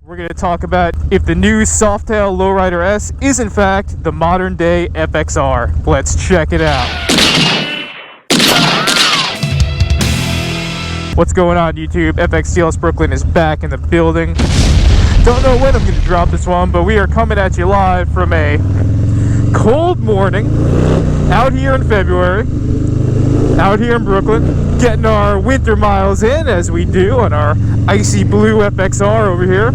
We're going to talk about if the new Softail Lowrider S is in fact the modern day FXR. Let's check it out. What's going on, YouTube? FXTLS Brooklyn is back in the building. Don't know when I'm going to drop this one, but we are coming at you live from a cold morning out here in February, out here in Brooklyn, getting our winter miles in as we do on our icy blue FXR over here.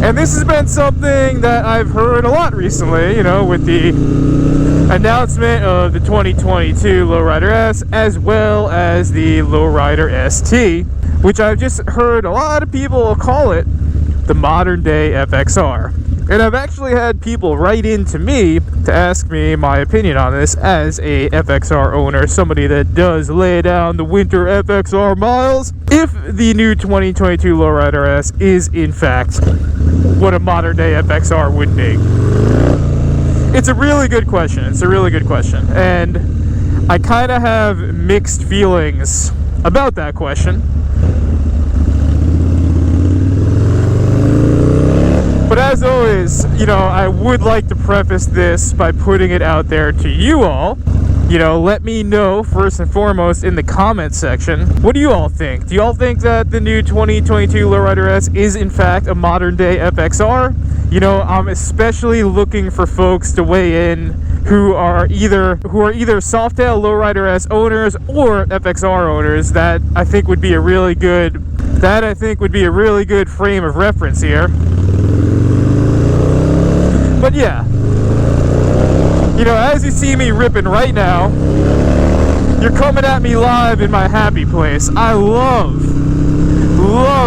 And this has been something that I've heard a lot recently, you know, with the announcement of the 2022 Lowrider S as well as the Lowrider ST, which I've just heard a lot of people call it the modern day FXR. And I've actually had people write in to me to ask me my opinion on this as a FXR owner, somebody that does lay down the winter FXR miles, if the new 2022 Lowrider S is in fact what a modern day FXR would be. It's a really good question. It's a really good question. And I kind of have mixed feelings about that question. But as always, you know, I would like to preface this by putting it out there to you all. You know, let me know first and foremost in the comment section, what do you all think? Do you all think that the new 2022 Lowrider S is in fact a modern day FXR? You know, I'm especially looking for folks to weigh in who are either Softail Lowrider S owners or FXR owners. That I think would be a really good frame of reference here. But yeah, you know, as you see me ripping right now, you're coming at me live in my happy place. I love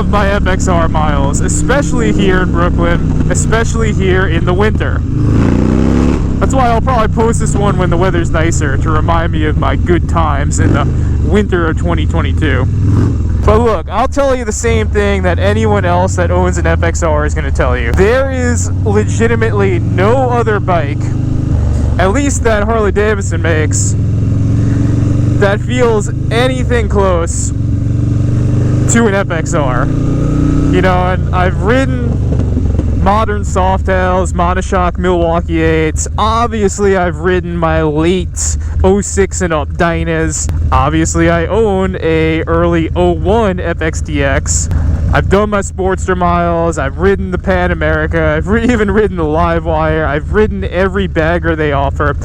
my FXR miles, especially here in Brooklyn, especially here in the winter. That's why I'll probably post this one when the weather's nicer to remind me of my good times in the winter of 2022. But look, I'll tell you the same thing that anyone else that owns an FXR is going to tell you. There is legitimately no other bike, at least that Harley Davidson makes, that feels anything close to an FXR. You know, and I've ridden modern Softails, Monoshock Milwaukee 8s. Obviously, I've ridden my late 06 and up Dynas. Obviously, I own a early 01 FXDX. I've done my Sportster miles. I've ridden the Pan America. I've even ridden the Livewire. I've ridden every bagger they offer.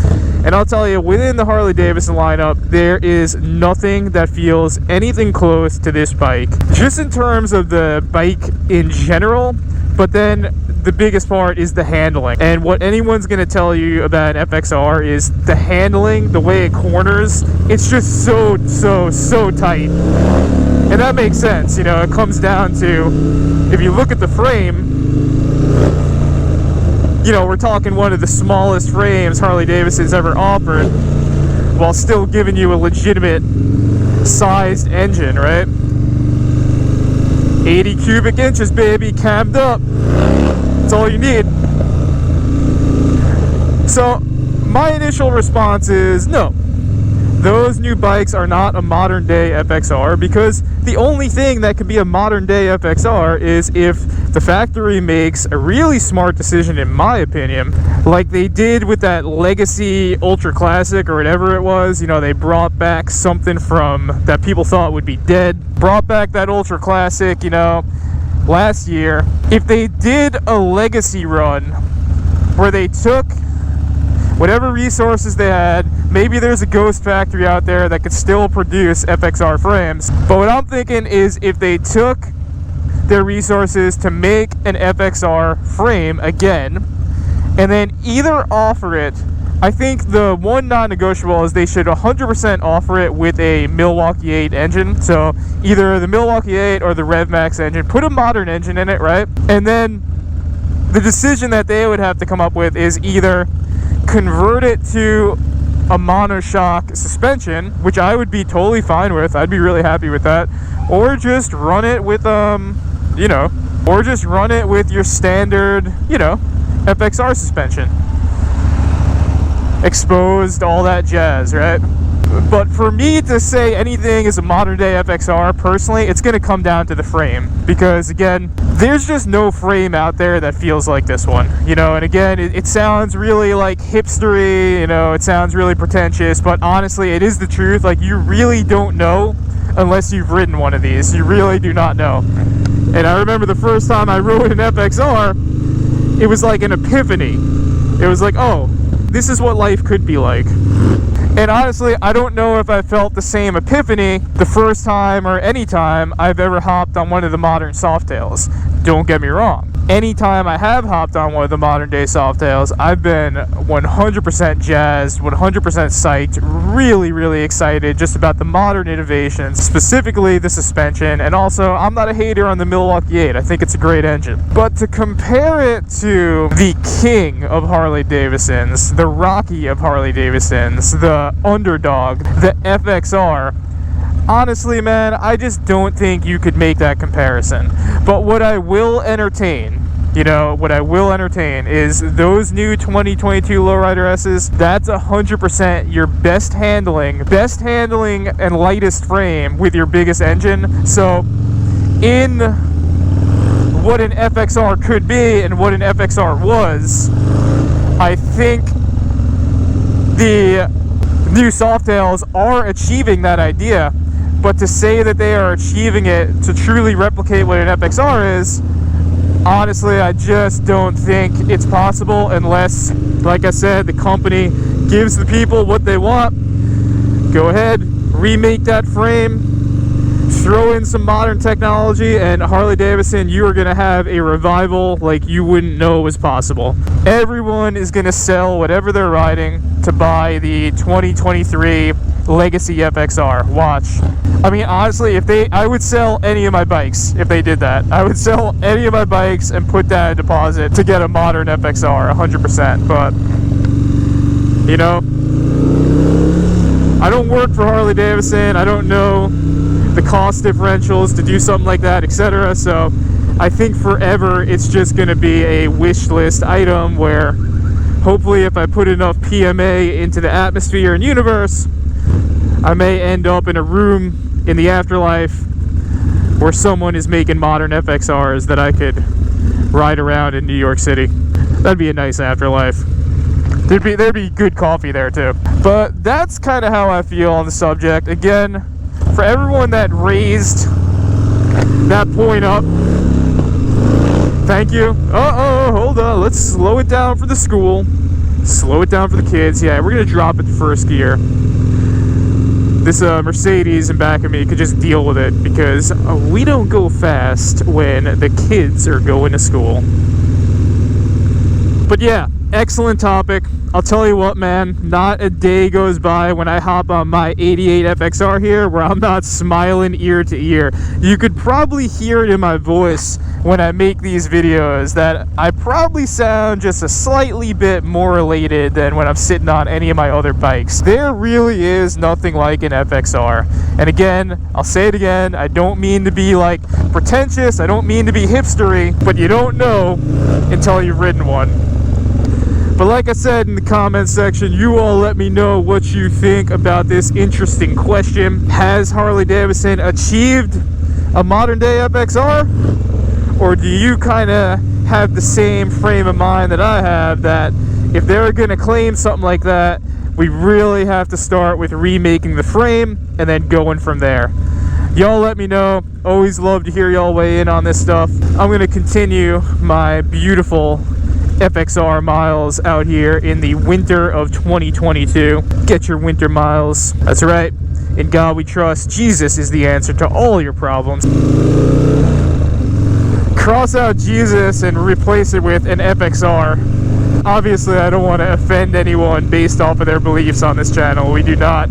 And I'll tell you, within the Harley Davidson lineup, there is nothing that feels anything close to this bike. Just in terms of the bike in general, but then the biggest part is the handling. And what anyone's going to tell you about an FXR is the handling, the way it corners, it's just so tight. And that makes sense. You know, it comes down to, if you look at the frame, you know, we're talking one of the smallest frames Harley Davidson's ever offered, while still giving you a legitimate sized engine, right? 80 cubic inches, baby, cammed up. That's all you need. So my initial response is no. Those new bikes are not a modern day FXR, because the only thing that could be a modern day FXR is if the factory makes a really smart decision, in my opinion, like they did with that Legacy Ultra Classic or whatever it was. You know, they brought back something from that people thought would be dead, brought back that Ultra Classic, you know, last year. If they did a legacy run where they took whatever resources they had, maybe there's a ghost factory out there that could still produce FXR frames. But what I'm thinking is if they took their resources to make an FXR frame again, and then either offer it, I think the one non-negotiable is they should 100% offer it with a Milwaukee 8 engine. So either the Milwaukee 8 or the RevMax engine. Put a modern engine in it, right? And then the decision that they would have to come up with is either convert it to a monoshock suspension, which I would be totally fine with. I'd be really happy with that. Or just run it with, you know, or just run it with your standard, you know, FXR suspension. Exposed, all that jazz, right? But for me to say anything is a modern day FXR, personally, it's going to come down to the frame. Because, again, there's just no frame out there that feels like this one. You know, and again, it sounds really, like, hipstery, you know, it sounds really pretentious. But honestly, it is the truth. Like, you really don't know unless you've ridden one of these. You really do not know. And I remember the first time I rode an FXR, it was like an epiphany. It was like, oh, this is what life could be like. And honestly, I don't know if I felt the same epiphany the first time or any time I've ever hopped on one of the modern Softails. Don't get me wrong. Anytime I have hopped on one of the modern day Softails, I've been 100% jazzed, 100% psyched, really, really excited just about the modern innovations, specifically the suspension. And also, I'm not a hater on the Milwaukee 8. I think it's a great engine. But to compare it to the king of Harley Davidsons, the Rocky of Harley Davidsons, the underdog, the FXR, honestly, man, I just don't think you could make that comparison. But what I will entertain, you know, what I will entertain is those new 2022 Lowrider S's. That's 100% your best handling and lightest frame with your biggest engine. So in what an FXR could be and what an FXR was, I think the new Softails are achieving that idea. But to say that they are achieving it to truly replicate what an FXR is, honestly, I just don't think it's possible unless, like I said, the company gives the people what they want. Go ahead, remake that frame, throw in some modern technology, and Harley Davidson, you are going to have a revival like you wouldn't know was possible. Everyone is going to sell whatever they're riding to buy the 2023 Legacy FXR. Watch. I mean, honestly, I would sell any of my bikes if they did that. I would sell any of my bikes and put down a deposit to get a modern FXR, 100%. But, you know, I don't work for Harley Davidson. I don't know the cost differentials to do something like that, etc. So I think forever it's just going to be a wish list item where hopefully if I put enough PMA into the atmosphere and universe, I may end up in a room in the afterlife where someone is making modern FXRs that I could ride around in New York City. That'd be a nice afterlife. There'd be good coffee there too. But that's kind of how I feel on the subject. Again, for everyone that raised that point up, thank you. Hold on. Let's slow it down for the school. Slow it down for the kids. Yeah, we're going to drop it to first gear. This Mercedes in back of me could just deal with it because we don't go fast when the kids are going to school. But yeah, excellent topic. I'll tell you what, man, not a day goes by when I hop on my 88 FXR here where I'm not smiling ear to ear. You could probably hear it in my voice when I make these videos that I probably sound just a slightly bit more elated than when I'm sitting on any of my other bikes. There really is nothing like an FXR. And again, I'll say it again, I don't mean to be like pretentious, I don't mean to be hipstery, but you don't know until you've ridden one. But like I said in the comment section, you all let me know what you think about this interesting question. Has Harley Davidson achieved a modern day FXR? Or do you kind of have the same frame of mind that I have, that if they're going to claim something like that, we really have to start with remaking the frame and then going from there? Y'all let me know. Always love to hear y'all weigh in on this stuff. I'm going to continue my beautiful FXR miles out here in the winter of 2022. Get your winter miles. That's right. In God we trust. Jesus is the answer to all your problems. Cross out Jesus and replace it with an FXR. Obviously, I don't want to offend anyone based off of their beliefs on this channel. We do not.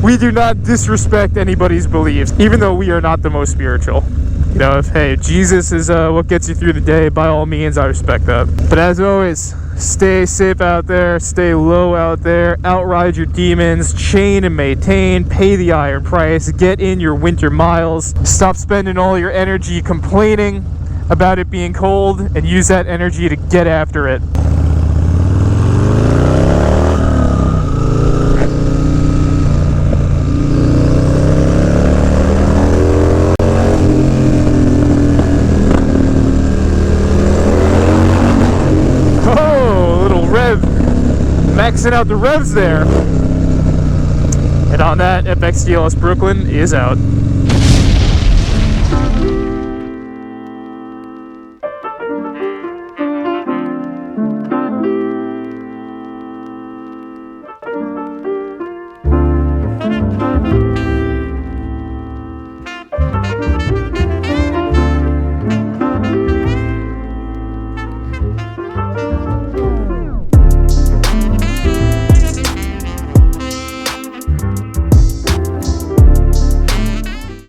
We do not disrespect anybody's beliefs, even though we are not the most spiritual. You know, if Jesus is what gets you through the day, by all means, I respect that. But as always, stay safe out there, stay low out there, outride your demons, chain and maintain, pay the iron price, get in your winter miles, stop spending all your energy complaining about it being cold, and use that energy to get after it. maxing out the revs there. And on that, FXTLS Brooklyn is out.